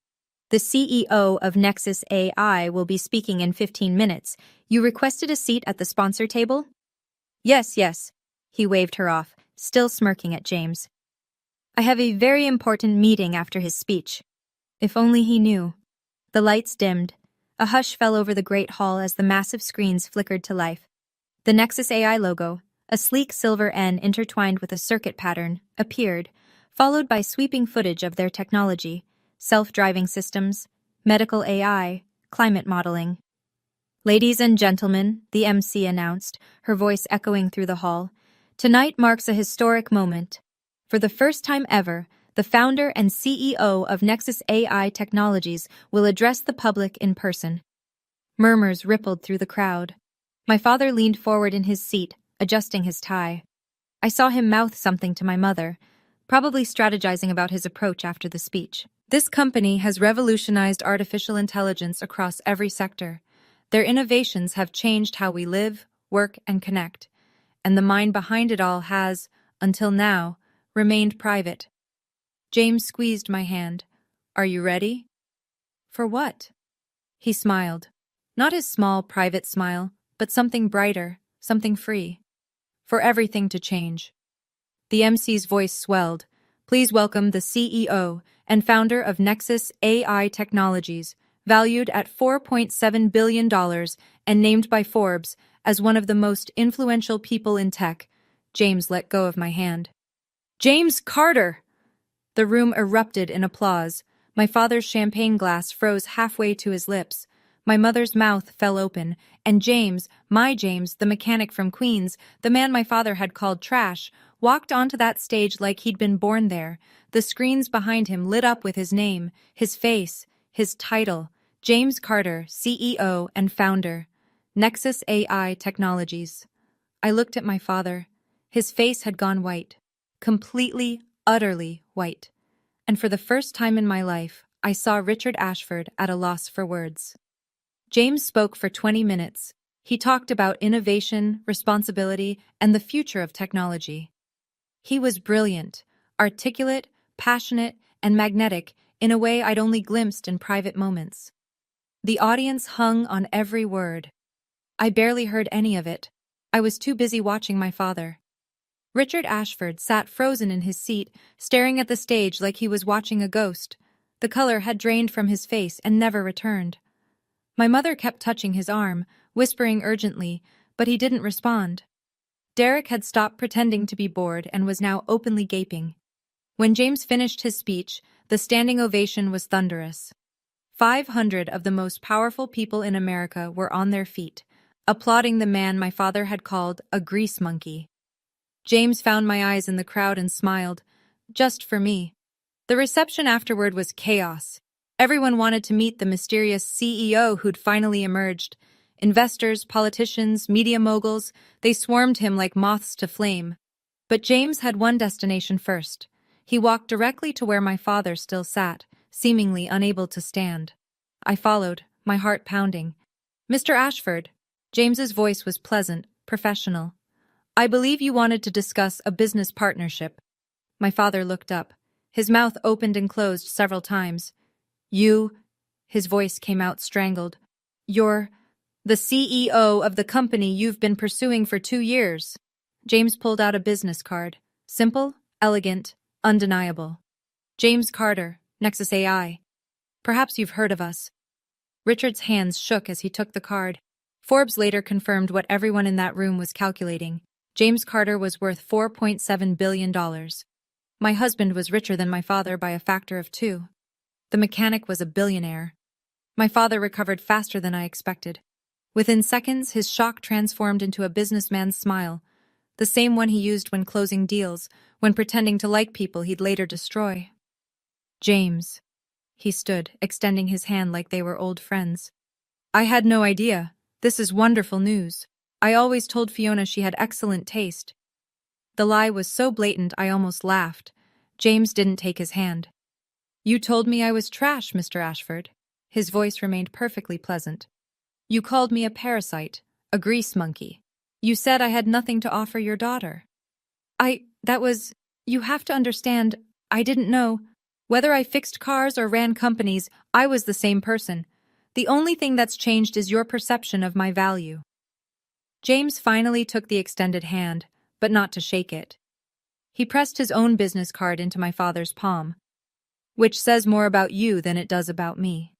"The CEO of Nexus AI will be speaking in 15 minutes. You requested a seat at the sponsor table?" Yes. He waved her off, still smirking at James. "I have a very important meeting after his speech." If only he knew. The lights dimmed. A hush fell over the great hall as the massive screens flickered to life. The Nexus AI logo, a sleek silver N intertwined with a circuit pattern, appeared, followed by sweeping footage of their technology, self-driving systems, medical AI, climate modeling. "Ladies and gentlemen," the MC announced, her voice echoing through the hall, "tonight marks a historic moment. For the first time ever, the founder and CEO of Nexus AI Technologies will address the public in person." Murmurs rippled through the crowd. My father leaned forward in his seat, adjusting his tie. I saw him mouth something to my mother, probably strategizing about his approach after the speech. This company has revolutionized artificial intelligence across every sector. Their innovations have changed how we live, work, and connect. And the mind behind it all has, until now, remained private. James squeezed my hand. "Are you ready?" "For what?" He smiled. Not his small, private smile, but something brighter, something free. "For everything to change." The MC's voice swelled. "Please welcome the CEO and founder of Nexus AI Technologies, valued at $4.7 billion and named by Forbes as one of the most influential people in tech." James let go of my hand. "James Carter!" The room erupted in applause. My father's champagne glass froze halfway to his lips. My mother's mouth fell open, and James, my James, the mechanic from Queens, the man my father had called trash, walked onto that stage like he'd been born there. The screens behind him lit up with his name, his face, his title, James Carter, CEO and founder, Nexus AI Technologies. I looked at my father. His face had gone white, completely, utterly white. And for the first time in my life, I saw Richard Ashford at a loss for words. James spoke for 20 minutes. He talked about innovation, responsibility, and the future of technology. He was brilliant, articulate, passionate, and magnetic in a way I'd only glimpsed in private moments. The audience hung on every word. I barely heard any of it. I was too busy watching my father. Richard Ashford sat frozen in his seat, staring at the stage like he was watching a ghost. The color had drained from his face and never returned. My mother kept touching his arm, whispering urgently, but he didn't respond. Derek had stopped pretending to be bored and was now openly gaping. When James finished his speech, the standing ovation was thunderous. 500 of the most powerful people in America were on their feet, applauding the man my father had called a grease monkey. James found my eyes in the crowd and smiled, just for me. The reception afterward was chaos. Everyone wanted to meet the mysterious CEO who'd finally emerged. Investors, politicians, media moguls, they swarmed him like moths to flame. But James had one destination first. He walked directly to where my father still sat, seemingly unable to stand. I followed, my heart pounding. "Mr. Ashford." James's voice was pleasant, professional. "I believe you wanted to discuss a business partnership." My father looked up. His mouth opened and closed several times. "You," his voice came out strangled, "you're the CEO of the company you've been pursuing for 2 years." James pulled out a business card. Simple, elegant, undeniable. "James Carter, Nexus AI. Perhaps you've heard of us." Richard's hands shook as he took the card. Forbes later confirmed what everyone in that room was calculating. James Carter was worth $4.7 billion. My husband was richer than my father by a factor of 2. The mechanic was a billionaire. My father recovered faster than I expected. Within seconds, his shock transformed into a businessman's smile, the same one he used when closing deals, when pretending to like people he'd later destroy. "James." He stood, extending his hand like they were old friends. "I had no idea. This is wonderful news. I always told Fiona she had excellent taste." The lie was so blatant I almost laughed. James didn't take his hand. "You told me I was trash, Mr. Ashford." His voice remained perfectly pleasant. "You called me a parasite, a grease monkey. You said I had nothing to offer your daughter." You have to understand, I didn't know. Whether I fixed cars or ran companies, I was the same person. The only thing that's changed is your perception of my value." James finally took the extended hand, but not to shake it. He pressed his own business card into my father's palm. "Which says more about you than it does about me."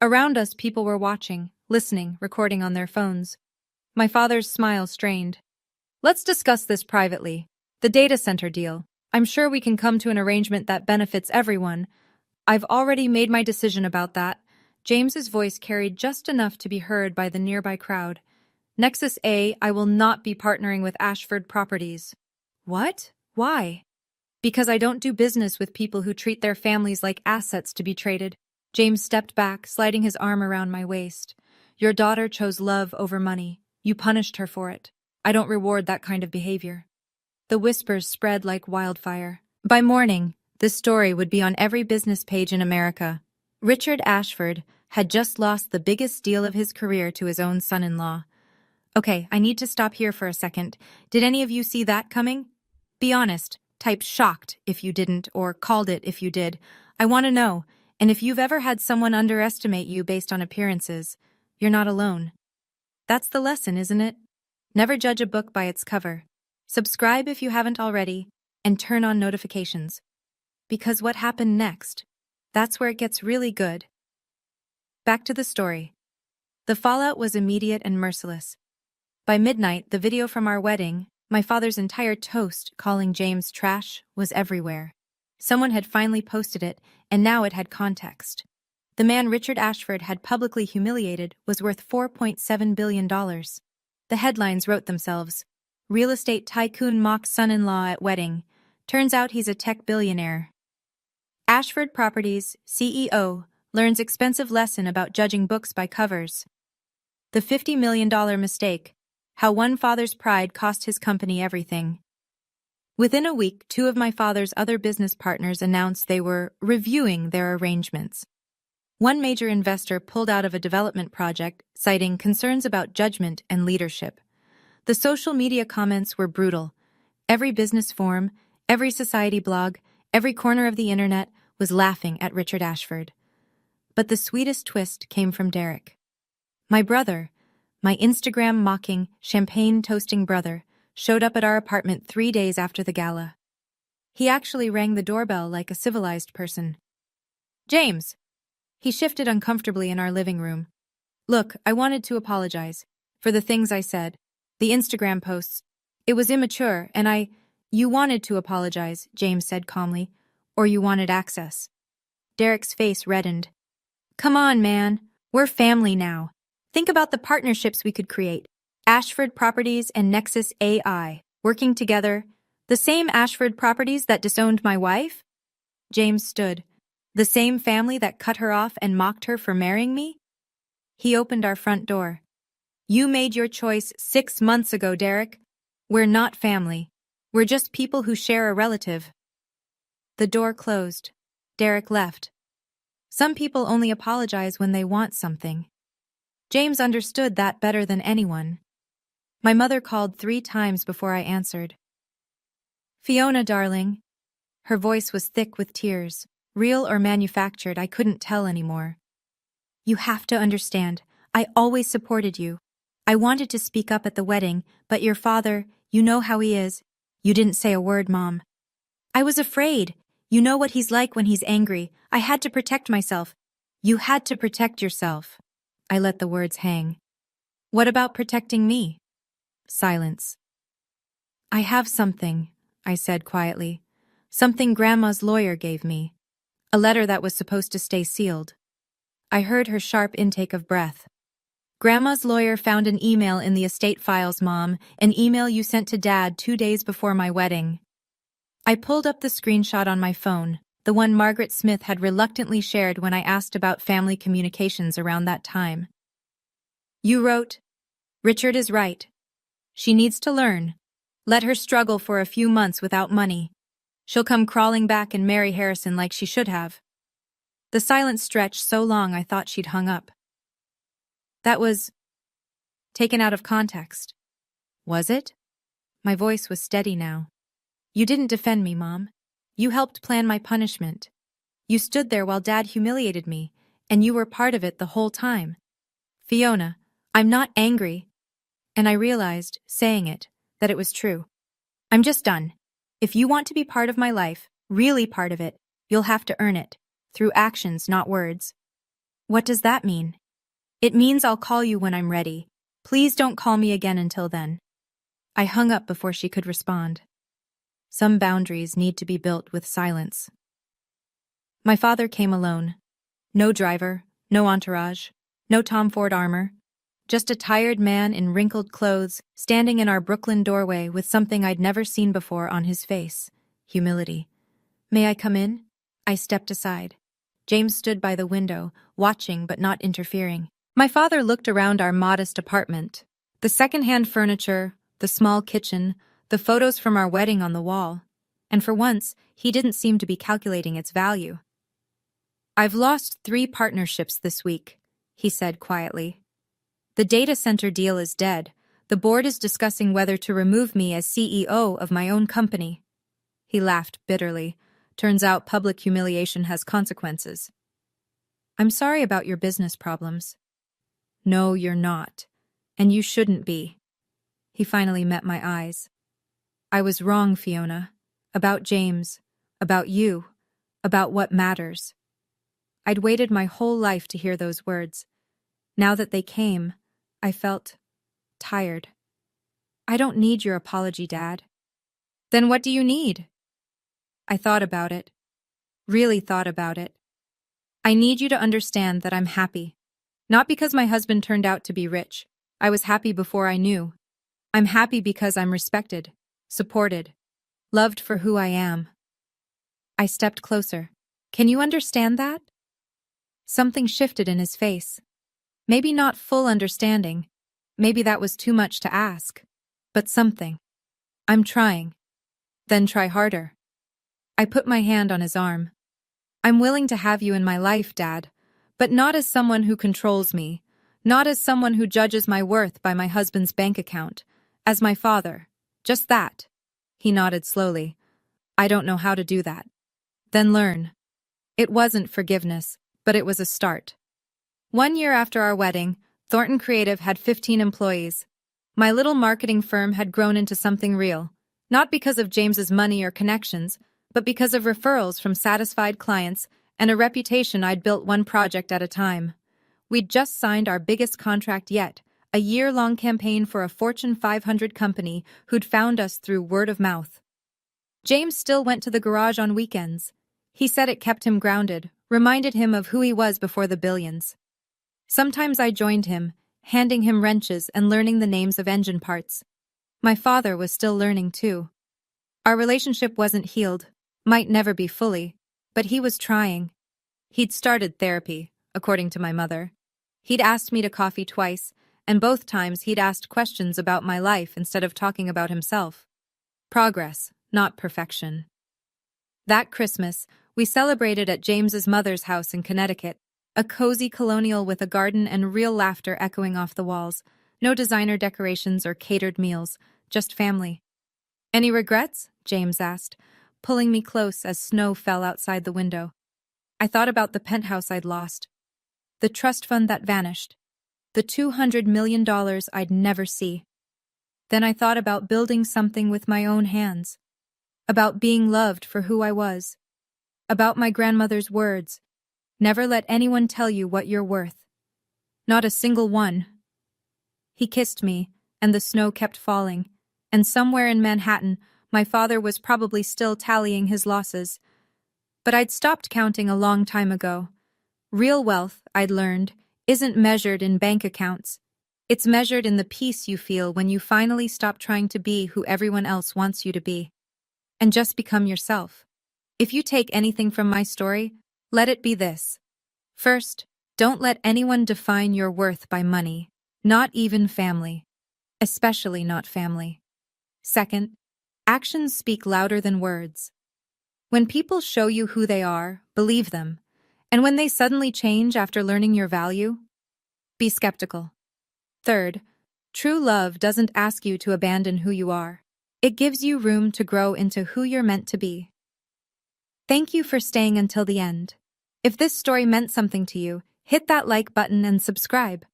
Around us, people were watching, listening, recording on their phones. My father's smile strained. "Let's discuss this privately. The data center deal. I'm sure we can come to an arrangement that benefits everyone. I've already made my decision about that." James's voice carried just enough to be heard by the nearby crowd. "Nexus A, I will not be partnering with Ashford Properties." "What? Why?" "Because I don't do business with people who treat their families like assets to be traded." James stepped back, sliding his arm around my waist. "Your daughter chose love over money. You punished her for it. I don't reward that kind of behavior." The whispers spread like wildfire. By morning, this story would be on every business page in America. Richard Ashford had just lost the biggest deal of his career to his own son-in-law. Okay, I need to stop here for a second. Did any of you see that coming? Be honest. Type shocked if you didn't, or called it if you did. I want to know. And if you've ever had someone underestimate you based on appearances, you're not alone. That's the lesson, isn't it? Never judge a book by its cover. Subscribe if you haven't already, and turn on notifications. Because what happened next? That's where it gets really good. Back to the story. The fallout was immediate and merciless. By midnight, the video from our wedding, my father's entire toast calling James trash, was everywhere. Someone had finally posted it, and now it had context. The man Richard Ashford had publicly humiliated was worth $4.7 billion. The headlines wrote themselves. "Real estate tycoon mocks son-in-law at wedding. Turns out he's a tech billionaire." Ashford Properties CEO learns expensive lesson about judging books by covers. The $50 million mistake. How one father's pride cost his company everything. Within a week, two of my father's other business partners announced they were reviewing their arrangements. One major investor pulled out of a development project, citing concerns about judgment and leadership. The social media comments were brutal. Every business forum, every society blog, every corner of the internet was laughing at Richard Ashford. But the sweetest twist came from Derek. My brother, my Instagram-mocking, champagne-toasting brother, showed up at our apartment 3 days after the gala. He actually rang the doorbell like a civilized person. "James!" He shifted uncomfortably in our living room. "Look, I wanted to apologize for the things I said, the Instagram posts. It was immature, and You wanted to apologize," James said calmly, "or you wanted access." Derek's face reddened. "Come on, man. We're family now. Think about the partnerships we could create. Ashford Properties and Nexus AI, working together. The same Ashford Properties that disowned my wife?" James stood. "The same family that cut her off and mocked her for marrying me?" He opened our front door. "You made your choice 6 months ago, Derek. We're not family. We're just people who share a relative." The door closed. Derek left. Some people only apologize when they want something. James understood that better than anyone. My mother called 3 times before I answered. "Fiona, darling." Her voice was thick with tears. Real or manufactured, I couldn't tell anymore. "You have to understand, I always supported you. I wanted to speak up at the wedding, but your father, you know how he is." "You didn't say a word, Mom." "I was afraid. You know what he's like when he's angry. I had to protect myself." "You had to protect yourself." I let the words hang. "What about protecting me?" Silence. "I have something," I said quietly. "Something Grandma's lawyer gave me. A letter that was supposed to stay sealed." I heard her sharp intake of breath. "Grandma's lawyer found an email in the estate files, Mom, an email you sent to Dad 2 days before my wedding." I pulled up the screenshot on my phone, the one Margaret Smith had reluctantly shared when I asked about family communications around that time. "You wrote, 'Richard is right. She needs to learn. Let her struggle for a few months without money. She'll come crawling back and marry Harrison like she should have.'" The silence stretched so long I thought she'd hung up. "That was taken out of context." "Was it?" My voice was steady now. "You didn't defend me, Mom. You helped plan my punishment. You stood there while Dad humiliated me, and you were part of it the whole time. Fiona, I'm not angry." And I realized, saying it, that it was true. "I'm just done. If you want to be part of my life, really part of it, you'll have to earn it, through actions, not words." "What does that mean?" "It means I'll call you when I'm ready. Please don't call me again until then." I hung up before she could respond. Some boundaries need to be built with silence. My father came alone. No driver, no entourage, no Tom Ford armor. Just a tired man in wrinkled clothes, standing in our Brooklyn doorway with something I'd never seen before on his face: humility. "May I come in?" I stepped aside. James stood by the window, watching but not interfering. My father looked around our modest apartment. The second-hand furniture, the small kitchen, the photos from our wedding on the wall. And for once, he didn't seem to be calculating its value. "I've lost 3 partnerships this week," he said quietly. "The data center deal is dead. The board is discussing whether to remove me as CEO of my own company." He laughed bitterly. "Turns out public humiliation has consequences." "I'm sorry about your business problems." "No, you're not. And you shouldn't be." He finally met my eyes. "I was wrong, Fiona. About James. About you. About what matters." I'd waited my whole life to hear those words. Now that they came, I felt tired. "I don't need your apology, Dad." "Then what do you need?" I thought about it. Really thought about it. "I need you to understand that I'm happy. Not because my husband turned out to be rich. I was happy before I knew. I'm happy because I'm respected, supported, loved for who I am." I stepped closer. "Can you understand that?" Something shifted in his face. Maybe not full understanding. Maybe that was too much to ask. But something. "I'm trying." Then try harder. I put my hand on his arm. I'm willing to have you in my life, Dad, but not as someone who controls me, not as someone who judges my worth by my husband's bank account, as my father. Just that. He nodded slowly. I don't know how to do that. Then learn. It wasn't forgiveness, but it was a start. 1 year after our wedding, Thornton Creative had 15 employees. My little marketing firm had grown into something real, not because of James's money or connections, but because of referrals from satisfied clients and a reputation I'd built one project at a time. We'd just signed our biggest contract yet, a year-long campaign for a Fortune 500 company who'd found us through word of mouth. James still went to the garage on weekends. He said it kept him grounded, reminded him of who he was before the billions. Sometimes I joined him, handing him wrenches and learning the names of engine parts. My father was still learning too. Our relationship wasn't healed, might never be fully, but he was trying. He'd started therapy, according to my mother. He'd asked me to coffee twice, and both times he'd asked questions about my life instead of talking about himself. Progress, not perfection. That Christmas, we celebrated at James's mother's house in Connecticut, a cozy colonial with a garden and real laughter echoing off the walls. No designer decorations or catered meals, just family. Any regrets? James asked, pulling me close as snow fell outside the window. I thought about the penthouse I'd lost, the trust fund that vanished, the $200 million I'd never see. Then I thought about building something with my own hands, about being loved for who I was, about my grandmother's words, never let anyone tell you what you're worth. Not a single one. He kissed me, and the snow kept falling, and somewhere in Manhattan, my father was probably still tallying his losses. But I'd stopped counting a long time ago. Real wealth, I'd learned, isn't measured in bank accounts. It's measured in the peace you feel when you finally stop trying to be who everyone else wants you to be. And just become yourself. If you take anything from my story, let it be this. First, don't let anyone define your worth by money, not even family. Especially not family. Second, actions speak louder than words. When people show you who they are, believe them. And when they suddenly change after learning your value, be skeptical. Third, true love doesn't ask you to abandon who you are. It gives you room to grow into who you're meant to be. Thank you for staying until the end. If this story meant something to you, hit that like button and subscribe.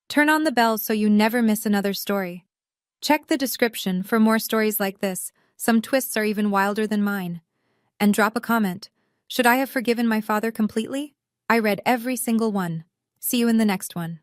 Turn on the bell so you never miss another story. Check the description for more stories like this. Some twists are even wilder than mine. And drop a comment. Should I have forgiven my father completely? I read every single one. See you in the next one.